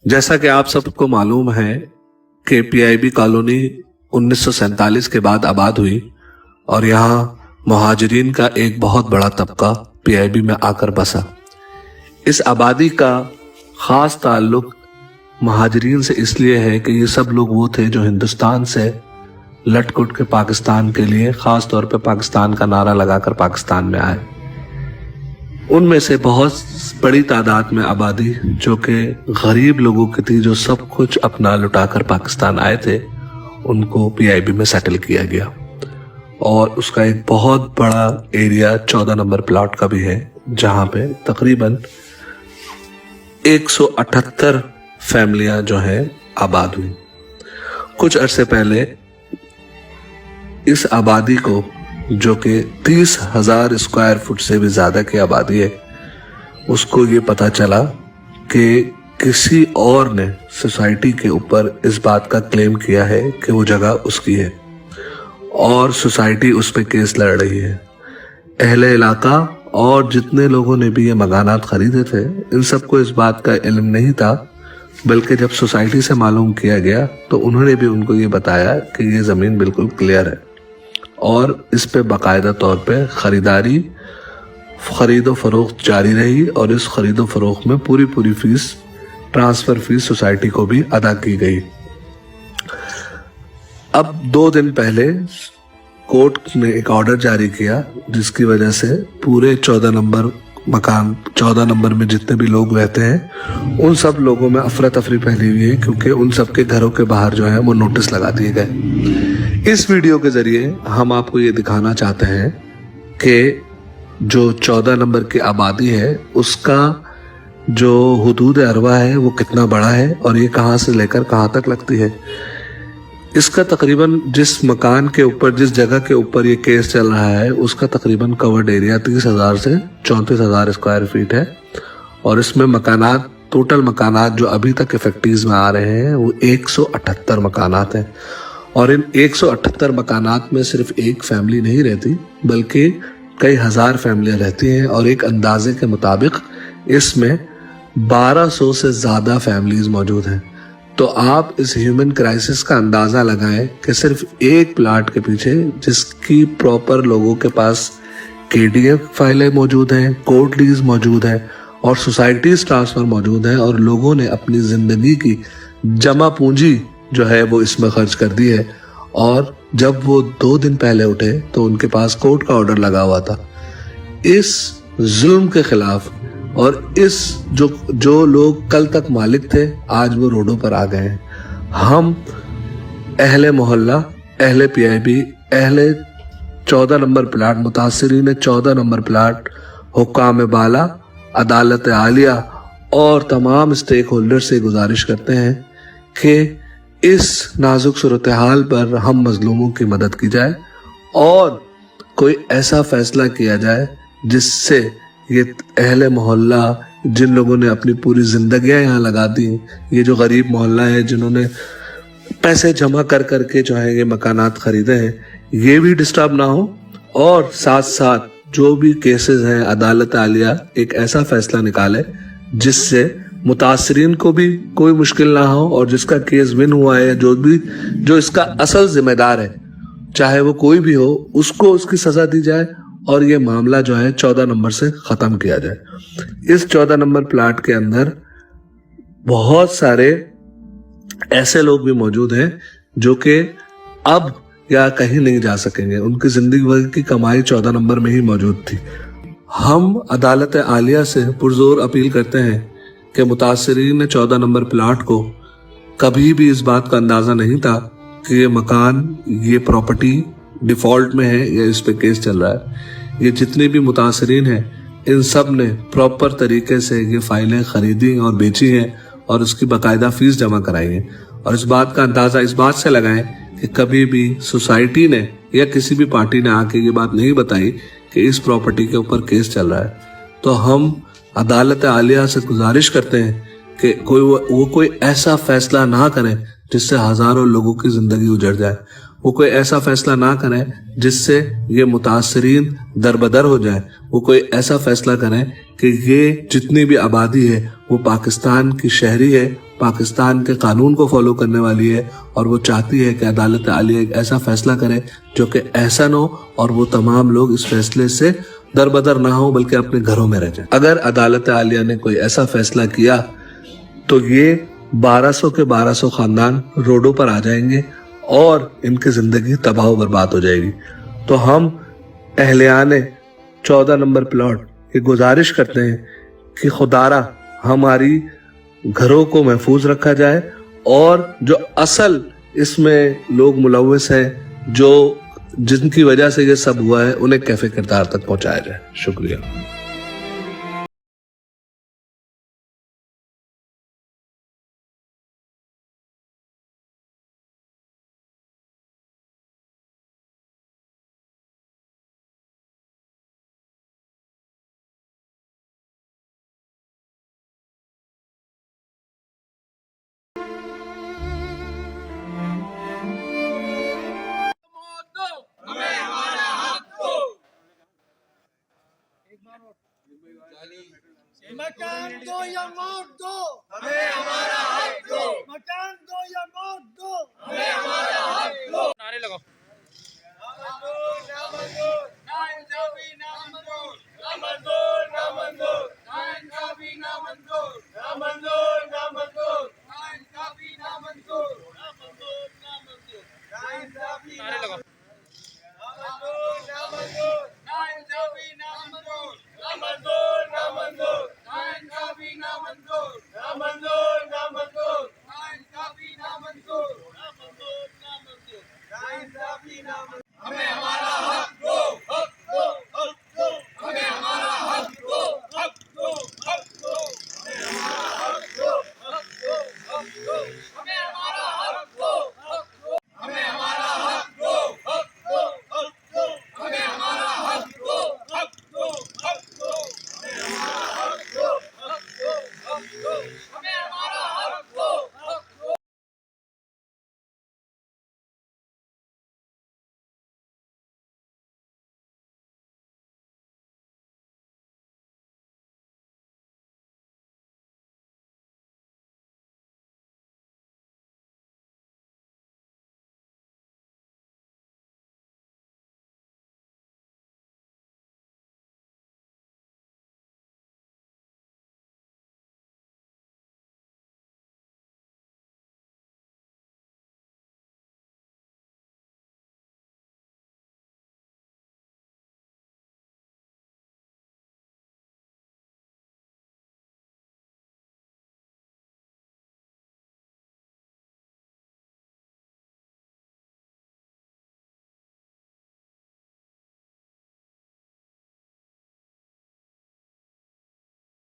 जैसा कि आप सबको मालूम है कि पीआईबी कॉलोनी 1947 के बाद आबाद हुई और यहाँ मुहाजिरीन का एक बहुत बड़ा तबका पीआईबी में आकर बसा। इस आबादी का खास ताल्लुक मुहाजिरीन से इसलिए है कि ये सब लोग वो थे जो हिंदुस्तान से लटकुट के पाकिस्तान के लिए, खास तौर पे पाकिस्तान का नारा लगाकर पाकिस्तान में आए। उनमें से बहुत बड़ी तादाद में आबादी जो कि गरीब लोगों की थी, जो सब कुछ अपना लुटाकर पाकिस्तान आए थे, उनको पीआईबी में सेटल किया गया। और उसका एक बहुत बड़ा एरिया 14 नंबर प्लॉट का भी है, जहां पे तकरीबन 178 फैमिलियां जो है आबाद हुई। कुछ अरसे पहले इस आबादी को, जो कि 30,000 स्क्वायर फुट से भी ज्यादा की आबादी है, उसको ये पता चला कि किसी और ने सोसाइटी के ऊपर इस बात का क्लेम किया है कि वो जगह उसकी है और सोसाइटी उस पर केस लड़ रही है। अहले इलाका और जितने लोगों ने भी ये मकानात खरीदे थे, इन सबको इस बात का इल्म नहीं था, बल्कि जब सोसाइटी से मालूम किया गया तो उन्होंने भी उनको ये बताया कि ये ज़मीन बिल्कुल क्लियर है और इस पे बाकायदा तौर पे खरीदो फरोख्त जारी रही और इस खरीदो फरोख्त में पूरी फीस, ट्रांसफर फीस सोसाइटी को भी अदा की गई। अब 2 दिन पहले कोर्ट ने एक ऑर्डर जारी किया, जिसकी वजह से पूरे 14 नंबर मकान, 14 नंबर में जितने भी लोग रहते हैं, उन सब लोगों में अफरा तफरी फैली हुई है, क्योंकि उन सब के घरों के बाहर जो है वो नोटिस लगा दिए गए। इस वीडियो के जरिए हम आपको ये दिखाना चाहते हैं कि जो 14 नंबर की आबादी है, उसका जो हुदूद अरवा है वो कितना बड़ा है और ये कहाँ से लेकर कहाँ तक लगती है। इसका तकरीबन जिस मकान के ऊपर, जिस जगह के ऊपर ये केस चल रहा है, उसका तकरीबन कवर्ड एरिया 30,000 से 34,000 स्क्वायर फीट है और इसमें मकानात, टोटल मकानात जो अभी तक इफेक्टिव्स में आ रहे हैं वो 178 मकानात हैं। और इन 178 मकानात में सिर्फ एक फैमिली नहीं रहती, बल्कि कई हजार फैमिलियां रहती हैं और एक अंदाजे के मुताबिक इसमें 1200 से ज्यादा फैमिलीज मौजूद हैं। तो आप इस ह्यूमन क्राइसिस का अंदाजा लगाएं कि सिर्फ एक प्लाट के पीछे, जिसकी प्रॉपर लोगों के पास केडीएफ फाइलें मौजूद हैं, कोर्ट लीज मौजूद है और सोसाइटीज ट्रांसफर मौजूद है और लोगों ने अपनी जिंदगी की जमा पूंजी जो है वो इसमें खर्च कर दी है। और जब वो 2 दिन पहले उठे तो उनके पास कोर्ट का ऑर्डर लगा हुआ था। इस जुल्म के खिलाफ और इस जो लोग कल तक मालिक थे, आज वो रोडों पर आ गए हैं। हम अहले मोहल्ला, अहले पीआईबी, अहले 14 नंबर प्लाट, मुतासिरीन 14 नंबर प्लाट, हुक्काम बाला, अदालत आलिया और तमाम स्टेक होल्डर से गुजारिश करते हैं कि इस नाजुक सूरत हाल पर हम मजलूमों की मदद की जाए और कोई ऐसा फैसला किया जाए जिससे ये अहले मोहल्ला, जिन लोगों ने अपनी पूरी जिंदगियां यहाँ लगा दी, ये जो गरीब मोहल्ला है, जिन्होंने पैसे जमा कर करके जो है ये मकानात खरीदे हैं, ये भी डिस्टर्ब ना हो और साथ साथ जो भी केसेस हैं, अदालत आलिया एक ऐसा फैसला निकाले जिससे मुतासरीन को भी कोई मुश्किल ना हो और जिसका केस विन हुआ है, जो इसका असल जिम्मेदार है, चाहे वो कोई भी हो, उसको उसकी सजा दी जाए और ये मामला जो है 14 नंबर से खत्म किया जाए। इस 14 नंबर प्लाट के अंदर बहुत सारे ऐसे लोग भी मौजूद हैं जो कि अब या कहीं नहीं जा सकेंगे, उनकी जिंदगी भर की कमाई 14 नंबर में ही मौजूद थी। हम अदालत आलिया से पुरजोर अपील करते हैं कि मुतासरीन 14 नंबर प्लाट को कभी भी इस बात का अंदाजा नहीं था कि ये मकान, ये प्रॉपर्टी डिफॉल्ट में है या इस पे केस चल रहा है। ये जितने भी मुतासरीन हैं, इन सब ने प्रॉपर तरीके से ये फाइलें खरीदी और बेची हैं और उसकी बाकायदा फीस जमा कराई है। और इस बात का अंदाजा इस बात से लगाएं कि कभी भी सोसाइटी ने या किसी भी पार्टी ने आके ये बात नहीं बताई कि इस प्रॉपर्टी के ऊपर केस चल रहा है। तो हम अदालत आलिया से गुजारिश करते हैं कि कोई ऐसा फैसला ना करें जिससे हजारों लोगों की जिंदगी उजड़ जाए। वो कोई ऐसा फैसला ना करें जिससे ये मुतासरीन दरबदर हो जाए। वो कोई ऐसा फैसला करें कि ये जितनी भी आबादी है वो पाकिस्तान की शहरी है پاکستان کے قانون کو فالو کرنے والی ہے اور وہ چاہتی ہے کہ عدالت عالیہ ایک ایسا فیصلہ کرے جو کہ احسن ہو اور وہ تمام لوگ اس فیصلے سے دربدر نہ ہو بلکہ اپنے گھروں میں رہ جائیں۔ اگر عدالت عالیہ نے کوئی ایسا فیصلہ کیا تو یہ 1200 کے 1200 خاندان روڈوں پر آ جائیں گے اور ان کی زندگی تباہ و برباد ہو جائے گی۔ تو ہم اہلیان 14 نمبر پلاٹ یہ گزارش کرتے ہیں کہ خدارا ہماری گھروں کو محفوظ رکھا جائے اور جو اصل اس میں لوگ ملوث ہیں جو جن کی وجہ سے یہ سب ہوا ہے انہیں کیفے کردار تک پہنچایا جائے۔ شکریہ۔ مکان دو یا موت دو، ہمیں ہمارا حق دو، مکان دو یا موت دو، ہمیں ہمارا حق دو، نعرے لگاؤ۔